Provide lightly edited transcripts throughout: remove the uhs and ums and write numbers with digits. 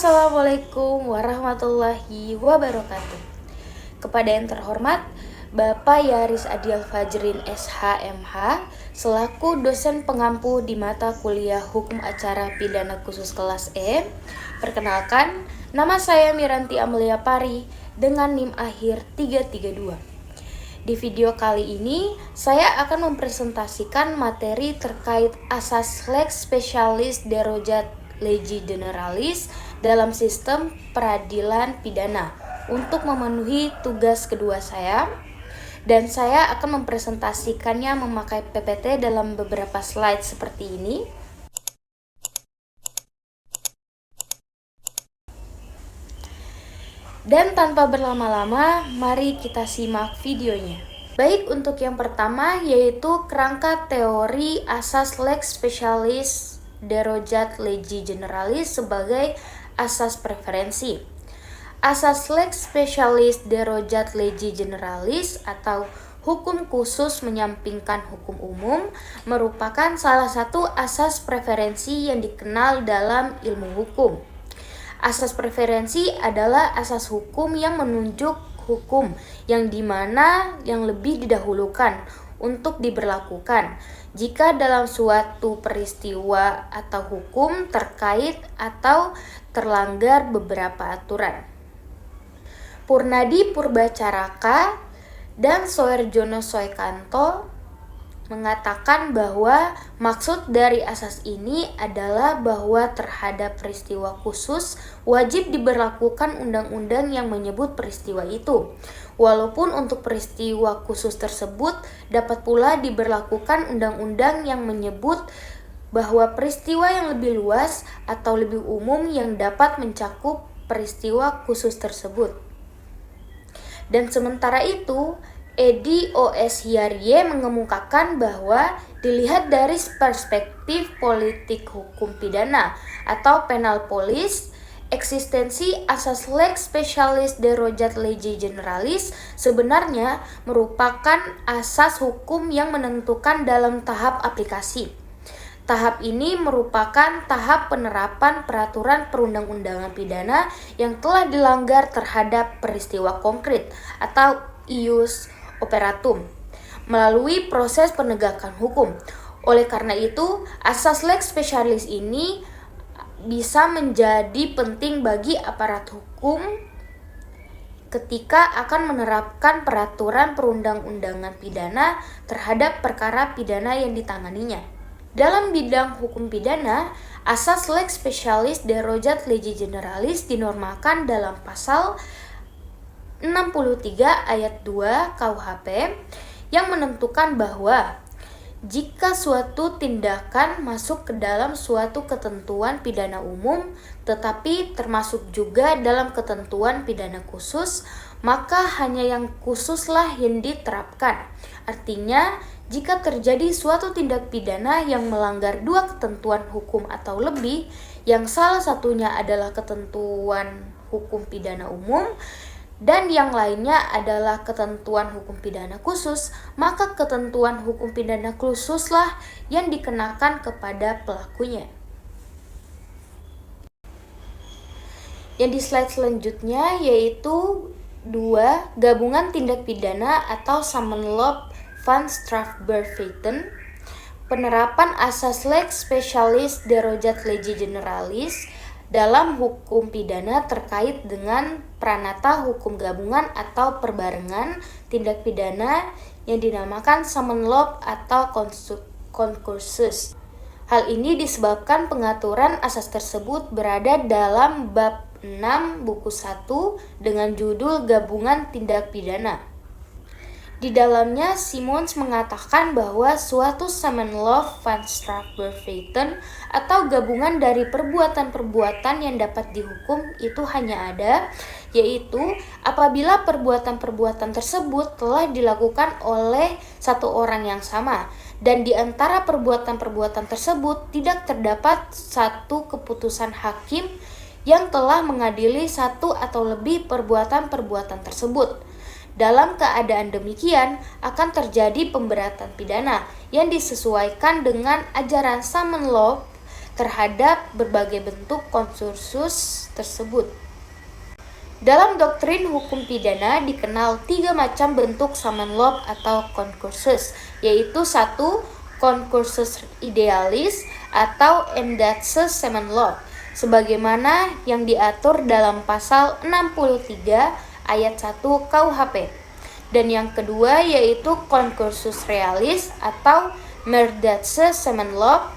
Assalamualaikum warahmatullahi wabarakatuh. Kepada yang terhormat Bapak Yaris Adial Fajrin SHMH selaku dosen pengampu di mata kuliah Hukum Acara Pidana Khusus kelas E. Perkenalkan, nama saya Miranti Amelia Pari dengan NIM akhir 332. Di video kali ini, saya akan mempresentasikan materi terkait asas lex specialis derogat legis generalis dalam sistem peradilan pidana untuk memenuhi tugas kedua saya, dan saya akan mempresentasikannya memakai PPT dalam beberapa slide seperti ini. Dan tanpa berlama-lama, mari kita simak videonya. Baik, untuk yang pertama yaitu kerangka teori asas lex specialis derogat legis generalis sebagai asas preferensi. Asas lex specialis derogat legis generalis atau hukum khusus menyampingkan hukum umum merupakan salah satu asas preferensi yang dikenal dalam ilmu hukum. Asas preferensi adalah asas hukum yang menunjuk hukum yang dimana yang lebih didahulukan untuk diberlakukan jika dalam suatu peristiwa atau hukum terkait atau terlanggar beberapa aturan. Purnadi Purbacaraka dan Soerjono Soekanto mengatakan bahwa maksud dari asas ini adalah bahwa terhadap peristiwa khusus wajib diberlakukan undang-undang yang menyebut peristiwa itu. Walaupun untuk peristiwa khusus tersebut dapat pula diberlakukan undang-undang yang menyebut bahwa peristiwa yang lebih luas atau lebih umum yang dapat mencakup peristiwa khusus tersebut. Dan sementara itu, Edi O.S. Hyarie mengemukakan bahwa dilihat dari perspektif politik hukum pidana atau penal polis, eksistensi asas lex specialis derogat legis generalis sebenarnya merupakan asas hukum yang menentukan dalam tahap aplikasi. Tahap ini merupakan tahap penerapan peraturan perundang-undangan pidana yang telah dilanggar terhadap peristiwa konkret atau ius operatum melalui proses penegakan hukum. Oleh karena itu, asas lex specialis ini bisa menjadi penting bagi aparat hukum ketika akan menerapkan peraturan perundang-undangan pidana terhadap perkara pidana yang ditanganinya. Dalam bidang hukum pidana, asas lex specialis derogat legis generalis dinormalkan dalam pasal 63 ayat 2 KUHP yang menentukan bahwa jika suatu tindakan masuk ke dalam suatu ketentuan pidana umum tetapi termasuk juga dalam ketentuan pidana khusus, maka hanya yang khususlah yang diterapkan. Artinya, jika terjadi suatu tindak pidana yang melanggar dua ketentuan hukum atau lebih, yang salah satunya adalah ketentuan hukum pidana umum dan yang lainnya adalah ketentuan hukum pidana khusus, maka ketentuan hukum pidana khususlah yang dikenakan kepada pelakunya. Yang di slide selanjutnya yaitu 2. Gabungan tindak pidana atau Samenlob van Strafbeveten. Penerapan asas lex specialis derogat legis generalis dalam hukum pidana terkait dengan pranata hukum gabungan atau perbarengan tindak pidana yang dinamakan Samenlob atau konkursus. Hal ini disebabkan pengaturan asas tersebut berada dalam bab 6 buku 1 dengan judul Gabungan Tindak Pidana. Di dalamnya, Simons mengatakan bahwa suatu Samenlob van Strafbeveten atau gabungan dari perbuatan-perbuatan yang dapat dihukum itu hanya ada, yaitu apabila perbuatan-perbuatan tersebut telah dilakukan oleh satu orang yang sama, dan di antara perbuatan-perbuatan tersebut tidak terdapat satu keputusan hakim yang telah mengadili satu atau lebih perbuatan-perbuatan tersebut. Dalam keadaan demikian, akan terjadi pemberatan pidana yang disesuaikan dengan ajaran Samenlob terhadap berbagai bentuk konkursus tersebut. Dalam doktrin hukum pidana dikenal 3 macam bentuk summon law atau concursus, yaitu 1. Concursus idealis atau indexes summon law, sebagaimana yang diatur dalam pasal 63 ayat 1 KUHP. Dan yang kedua yaitu concursus realis atau merdaces summon law,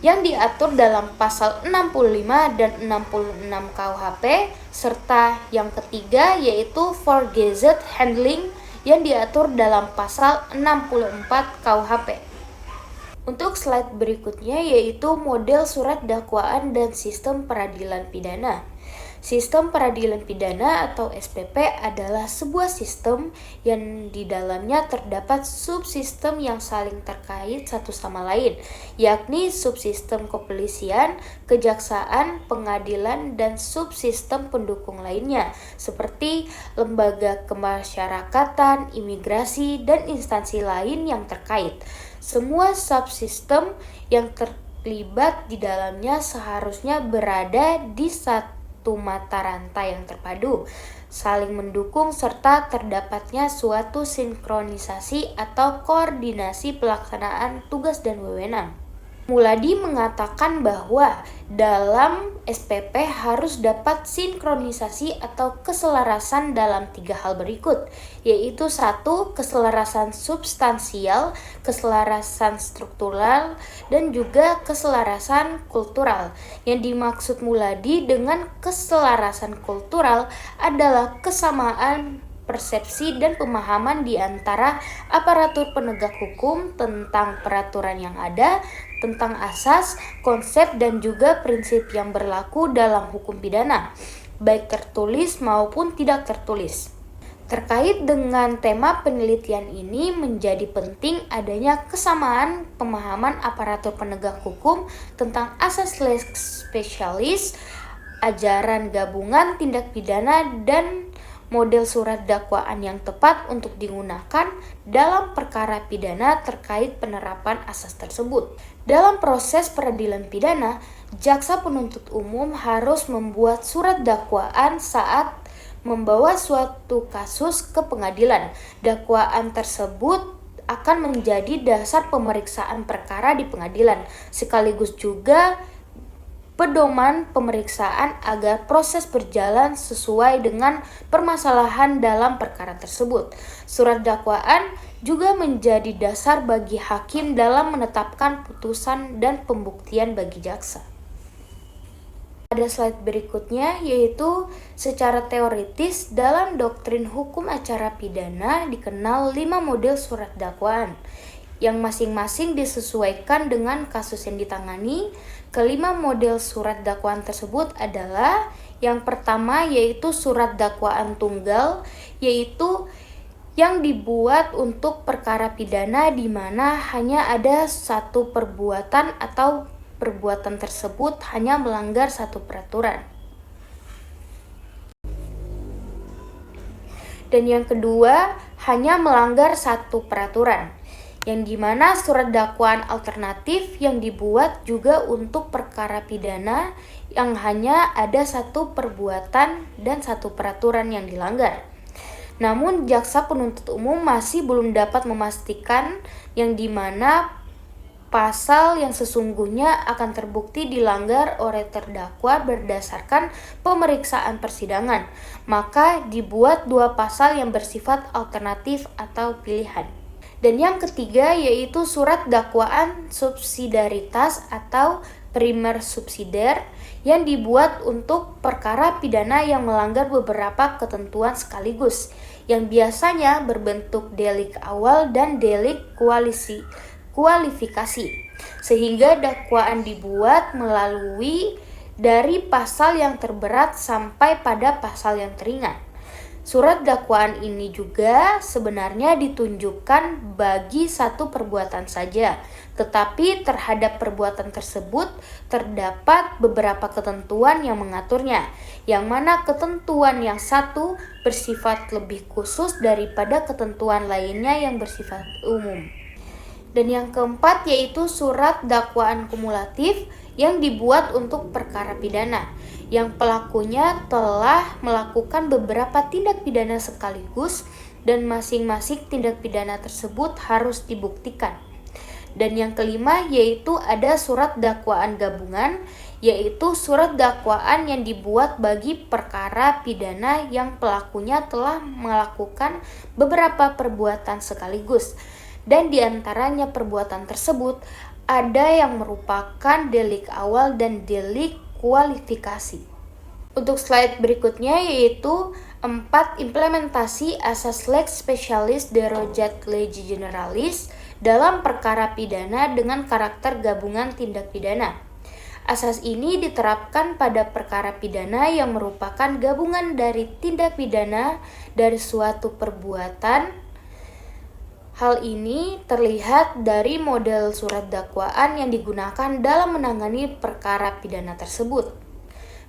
yang diatur dalam pasal 65 dan 66 KUHP, serta yang ketiga yaitu forgazed handling yang diatur dalam pasal 64 KUHP. Untuk slide berikutnya yaitu model surat dakwaan dan sistem peradilan pidana. Sistem peradilan pidana atau SPP adalah sebuah sistem yang di dalamnya terdapat subsistem yang saling terkait satu sama lain, yakni subsistem kepolisian, kejaksaan, pengadilan, dan subsistem pendukung lainnya, seperti lembaga kemasyarakatan, imigrasi, dan instansi lain yang terkait. Semua subsistem yang terlibat di dalamnya seharusnya berada di satu mata rantai yang terpadu, saling mendukung serta terdapatnya suatu sinkronisasi atau koordinasi pelaksanaan tugas dan wewenang. Muladi mengatakan bahwa dalam SPP harus dapat sinkronisasi atau keselarasan dalam 3 hal berikut, yaitu 1. Keselarasan substansial, keselarasan struktural, dan juga keselarasan kultural. Yang dimaksud Muladi dengan keselarasan kultural adalah kesamaan persepsi dan pemahaman di antara aparatur penegak hukum tentang peraturan yang ada, tentang asas, konsep, dan juga prinsip yang berlaku dalam hukum pidana, baik tertulis maupun tidak tertulis. Terkait dengan tema penelitian ini menjadi penting adanya kesamaan pemahaman aparatur penegak hukum tentang asas lex specialis, ajaran gabungan tindak pidana, dan model surat dakwaan yang tepat untuk digunakan dalam perkara pidana terkait penerapan asas tersebut. Dalam proses peradilan pidana, jaksa penuntut umum harus membuat surat dakwaan saat membawa suatu kasus ke pengadilan. Dakwaan tersebut akan menjadi dasar pemeriksaan perkara di pengadilan, sekaligus juga pedoman pemeriksaan agar proses berjalan sesuai dengan permasalahan dalam perkara tersebut. Surat dakwaan juga menjadi dasar bagi hakim dalam menetapkan putusan dan pembuktian bagi jaksa. Pada slide berikutnya yaitu secara teoritis dalam doktrin hukum acara pidana dikenal 5 model surat dakwaan yang masing-masing disesuaikan dengan kasus yang ditangani. Kelima model surat dakwaan tersebut adalah yang pertama yaitu surat dakwaan tunggal, yaitu yang dibuat untuk perkara pidana di mana hanya ada satu perbuatan atau perbuatan tersebut hanya melanggar satu peraturan. Dan yang kedua hanya melanggar satu peraturan, yang dimana surat dakwaan alternatif yang dibuat juga untuk perkara pidana yang hanya ada satu perbuatan dan satu peraturan yang dilanggar. Namun jaksa penuntut umum masih belum dapat memastikan yang dimana pasal yang sesungguhnya akan terbukti dilanggar oleh terdakwa berdasarkan pemeriksaan persidangan, maka dibuat 2 pasal yang bersifat alternatif atau pilihan. Dan yang ketiga yaitu surat dakwaan subsidiaritas atau primer subsidiar yang dibuat untuk perkara pidana yang melanggar beberapa ketentuan sekaligus, yang biasanya berbentuk delik awal dan delik kualifikasi, sehingga dakwaan dibuat melalui dari pasal yang terberat sampai pada pasal yang teringan. Surat dakwaan ini juga sebenarnya ditunjukkan bagi satu perbuatan saja, tetapi terhadap perbuatan tersebut terdapat beberapa ketentuan yang mengaturnya, yang mana ketentuan yang satu bersifat lebih khusus daripada ketentuan lainnya yang bersifat umum. Dan yang keempat yaitu surat dakwaan kumulatif, yang dibuat untuk perkara pidana, yang pelakunya telah melakukan beberapa tindak pidana sekaligus dan masing-masing tindak pidana tersebut harus dibuktikan. Dan yang kelima yaitu ada surat dakwaan gabungan, yaitu surat dakwaan yang dibuat bagi perkara pidana yang pelakunya telah melakukan beberapa perbuatan sekaligus, dan diantaranya perbuatan tersebut ada yang merupakan delik awal dan delik kualifikasi. Untuk slide berikutnya yaitu 4. Implementasi asas lex specialis derogat legi generalis dalam perkara pidana dengan karakter gabungan tindak pidana. Asas ini diterapkan pada perkara pidana yang merupakan gabungan dari tindak pidana dari suatu perbuatan. Hal ini terlihat dari model surat dakwaan yang digunakan dalam menangani perkara pidana tersebut.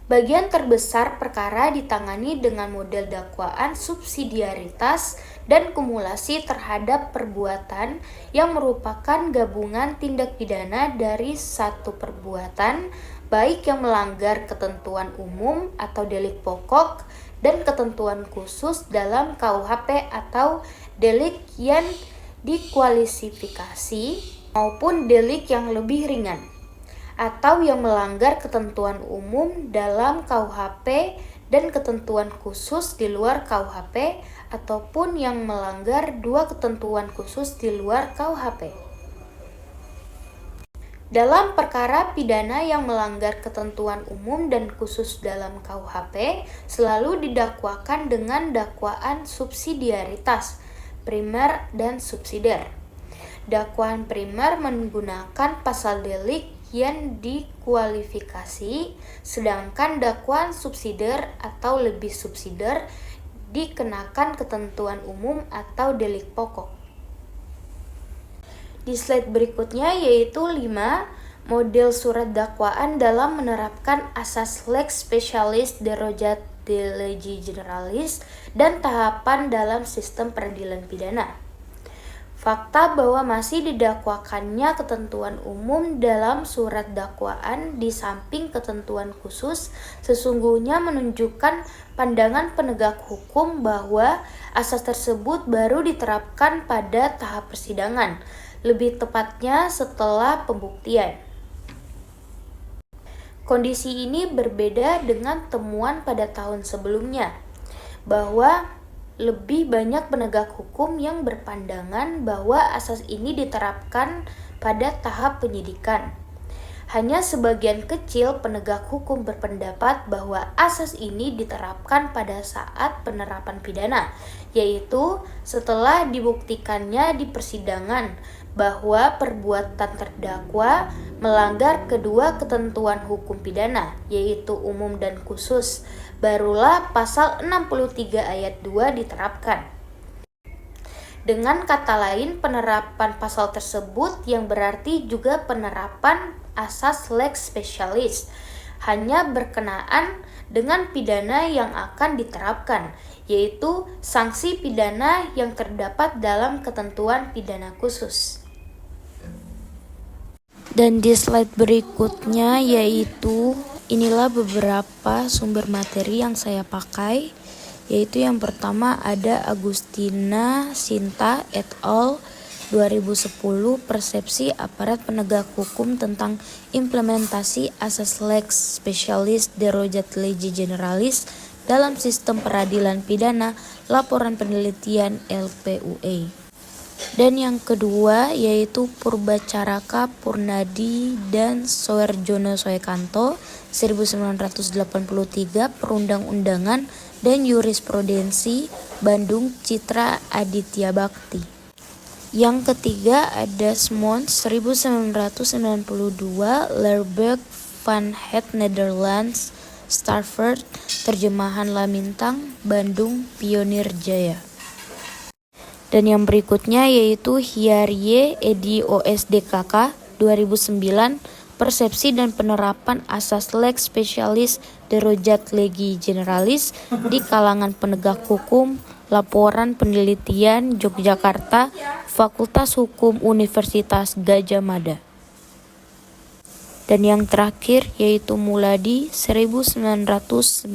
Bagian terbesar perkara ditangani dengan model dakwaan subsidiaritas dan kumulasi terhadap perbuatan yang merupakan gabungan tindak pidana dari satu perbuatan, baik yang melanggar ketentuan umum atau delik pokok dan ketentuan khusus dalam KUHP atau delik yang dikualifikasi maupun delik yang lebih ringan, atau yang melanggar ketentuan umum dalam KUHP dan ketentuan khusus di luar KUHP, ataupun yang melanggar dua ketentuan khusus di luar KUHP. Dalam perkara pidana yang melanggar ketentuan umum dan khusus dalam KUHP, selalu didakwakan dengan dakwaan subsidiaritas, primer dan subsidiar. Dakwaan primer menggunakan pasal delik yang dikualifikasi, sedangkan dakwaan subsidiar atau lebih subsidiar dikenakan ketentuan umum atau delik pokok. Di slide berikutnya yaitu 5. Model surat dakwaan dalam menerapkan asas lex specialis derogat legi generalis dan tahapan dalam sistem peradilan pidana. Fakta bahwa masih didakwakannya ketentuan umum dalam surat dakwaan di samping ketentuan khusus sesungguhnya menunjukkan pandangan penegak hukum bahwa asas tersebut baru diterapkan pada tahap persidangan, lebih tepatnya setelah pembuktian. Kondisi ini berbeda dengan temuan pada tahun sebelumnya, bahwa lebih banyak penegak hukum yang berpandangan bahwa asas ini diterapkan pada tahap penyidikan. Hanya sebagian kecil penegak hukum berpendapat bahwa asas ini diterapkan pada saat penerapan pidana, yaitu setelah dibuktikannya di persidangan bahwa perbuatan terdakwa melanggar kedua ketentuan hukum pidana, yaitu umum dan khusus, barulah pasal 63 ayat 2 diterapkan. Dengan kata lain, penerapan pasal tersebut yang berarti juga penerapan asas lex specialis hanya berkenaan dengan pidana yang akan diterapkan, yaitu sanksi pidana yang terdapat dalam ketentuan pidana khusus. Dan di slide berikutnya yaitu inilah beberapa sumber materi yang saya pakai, yaitu yang pertama ada Agustina Sinta et al. 2010 Persepsi Aparat Penegak Hukum tentang Implementasi Asas Lex Specialis Derogat Legi Generalis dalam Sistem Peradilan Pidana, Laporan Penelitian LPUE. Dan yang kedua yaitu Purbacaraka Purnadi dan Soerjono Soekanto 1983 Perundang-undangan dan Jurisprudensi Bandung Citra Aditya Bakti. Yang ketiga ada Smons 1992 Lerberg van het Nederlands Starford Terjemahan Lamintang Bandung Pionir Jaya. Dan yang berikutnya yaitu Hiarie edi OSDKK 2009 Persepsi dan Penerapan Asas Lex Specialis Derogat Legi Generalis di Kalangan Penegak Hukum, Laporan Penelitian Yogyakarta, Fakultas Hukum Universitas Gadjah Mada. Dan yang terakhir yaitu Muladi 1998,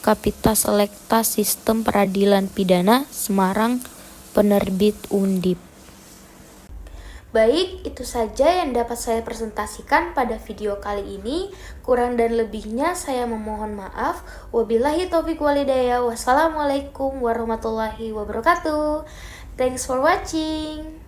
Kapita Selekta Sistem Peradilan Pidana, Semarang, penerbit Undip. Baik, itu saja yang dapat saya presentasikan pada video kali ini. Kurang dan lebihnya saya memohon maaf. Wabillahi taufiq walhidayah. Wassalamualaikum warahmatullahi wabarakatuh. Thanks for watching.